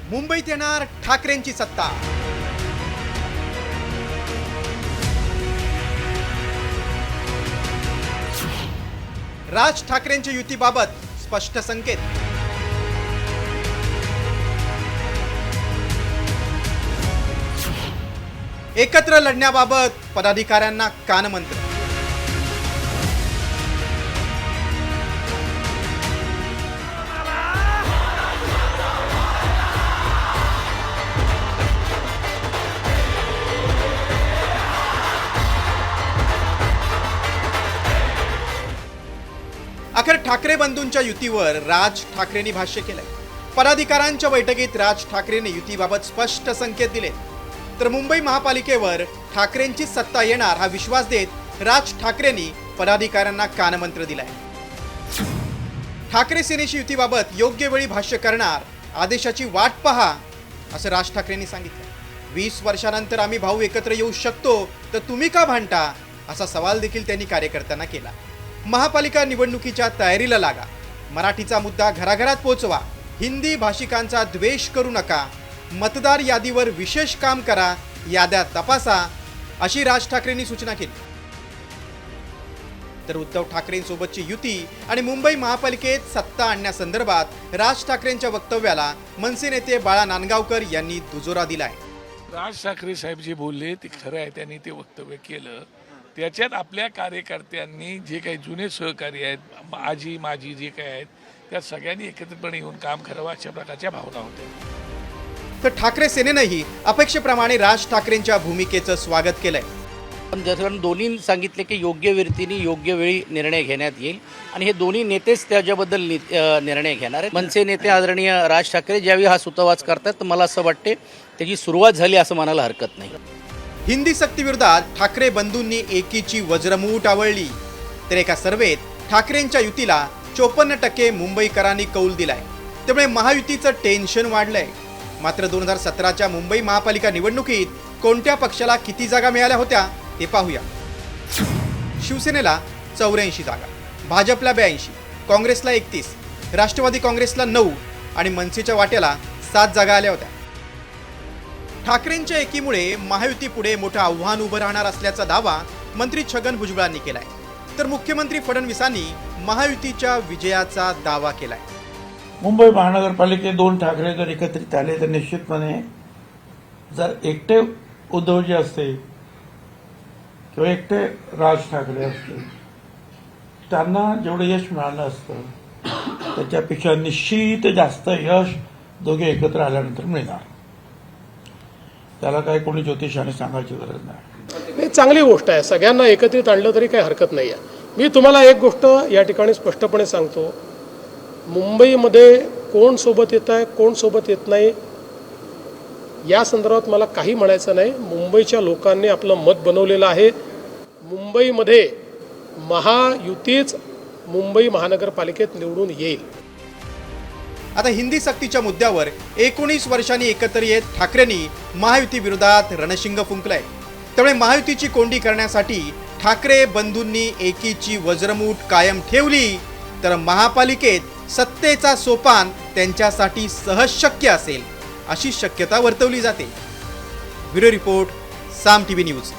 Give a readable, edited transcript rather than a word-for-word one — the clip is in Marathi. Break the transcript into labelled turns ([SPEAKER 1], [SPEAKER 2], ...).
[SPEAKER 1] मुंबईत येणार ठाकरेंची सत्ता। राज ठाकरेंच्या युतीबाबत स्पष्ट संकेत। एकत्र लढण्याबाबत पदाधिकाऱ्यांना कानमंत्र। अखेर ठाकरे बंधूंच्या युतीवर राज ठाकरेंनी भाष्य केलंय। पदाधिकाऱ्यांच्या बैठकीत राज ठाकरेंनी युतीबाबत स्पष्ट संकेत दिले। तर मुंबई महापालिकेवर ठाकरेंची सत्ता येणार हा विश्वास देत राज ठाकरेंनी पदाधिकाऱ्यांना कानमंत्र दिलाय। ठाकरे सेनेशी युतीबाबत योग्य वेळी भाष्य करणार, आदेशाची वाट पहा असं राज ठाकरेंनी सांगितलं। 20 वर्षानंतर आम्ही भाऊ एकत्र येऊ शकतो तर तुम्ही का भांडता असा सवाल देखील त्यांनी कार्यकर्त्यांना केला। महापालिका निवडणुकीच्या तयारीला लागा, मराठीचा मुद्दा घराघरात पोहोचवा, हिंदी भाषिकांचा द्वेष करू नका, मतदार यादीवर विशेष काम करा, याद्या तपासा अशी राज ठाकरेंनी सूचना केली। तर उद्धव ठाकरेंसोबतची युती आणि मुंबई महापालिकेत सत्ता आणण्यासंदर्भात राज ठाकरेंच्या वक्तव्याला मनसे नेते बाळा नांदगावकर यांनी दुजोरा दिलाय।
[SPEAKER 2] राज ठाकरे साहेब जे बोलले ते खरं आहे, त्यांनी ते वक्तव्य केलं। त्याच्यात आपल्या कार्यकर्त्यांनी जे काही जुने सहकारी आहेत, आजी माजी जे काही आहेत, त्या सगळ्यांनी एकत्रितपणे येऊन काम करावं अशा प्रकारच्या भावना होत्या।
[SPEAKER 1] तर ठाकरे सेनेनंही अपेक्षेप्रमाणे राज ठाकरेंच्या भूमिकेचं स्वागत केलंय।
[SPEAKER 3] पण जसं दोन्ही सांगितले की योग्य व्यक्तीने योग्य वेळी निर्णय घेण्यात येईल आणि हे दोन्ही नेतेच त्याच्याबद्दल निर्णय घेणार आहेत। मनसे नेते आदरणीय राज ठाकरे ज्यावेळी हा सुतोवाच करतात तर मला असं वाटते त्याची सुरुवात झाली असं म्हणायला हरकत नाही।
[SPEAKER 1] हिंदी सक्तीविरोधात ठाकरे बंधूंनी एकीची वज्रमूठ आवळली। तर एका सर्वेत ठाकरेंच्या युतीला 54% मुंबईकरांनी कौल दिलाय। त्यामुळे महायुतीचं टेन्शन वाढलंय। मात्र 2017च्या मुंबई महापालिका निवडणुकीत कोणत्या पक्षाला किती जागा मिळाल्या होत्या ते पाहूया। शिवसेनेला 84 जागा, भाजपला 82, काँग्रेसला 31, राष्ट्रवादी काँग्रेसला 9 आणि मनसेच्या वाट्याला 7 जागा आल्या होत्या। ठाकरेंच्या एकीमुळे महायुतीपुढे मोठं आव्हान उभं राहणार असल्याचा दावा मंत्री छगन भुजबळांनी केलाय। तर मुख्यमंत्री फडणवीसांनी महायुतीच्या विजयाचा दावा केलाय।
[SPEAKER 4] मुंबई महानगरपालिकेत 2 ठाकरे जर एकत्रित आले तर निश्चितपणे जर एकटे उद्धवजी असते किंवा एकटे राज ठाकरे असते त्यांना जेवढं यश मिळालं असतं त्याच्यापेक्षा निश्चित जास्त यश दोघे एकत्र आल्यानंतर मिळणार। त्याला काय कोणी ज्योतिषाने सांगायची गरज नाही।
[SPEAKER 5] चांगली गोष्ट आहे, सगळ्यांना एकत्रित आणलं तरी काही हरकत नाही आहे। मी तुम्हाला एक गोष्ट या ठिकाणी स्पष्टपणे सांगतो, मुंबईमध्ये कोण सोबत येत आहे कोण सोबत येत नाही या संदर्भात मला काही म्हणायचं नाही। मुंबईच्या लोकांनी आपलं मत बनवलेलं आहे। मुंबईमध्ये महायुतीच मुंबई महानगरपालिकेत निवडून येईल।
[SPEAKER 1] आता हिंदी सक्तीच्या मुद्द्यावर 19 वर्षांनी एकत्र येत ठाकरेंनी महायुती विरोधात रणशिंग फुंकलंय। त्यामुळे महायुतीची कोंडी करण्यासाठी ठाकरे बंधूंनी एकीची वज्रमूठ कायम ठेवली तर महापालिकेत सत्तेचा सोपान त्यांच्यासाठी सहज शक्य असेल अशी शक्यता वर्तवली जाते। ब्युरो रिपोर्ट, साम टीव्ही न्यूज।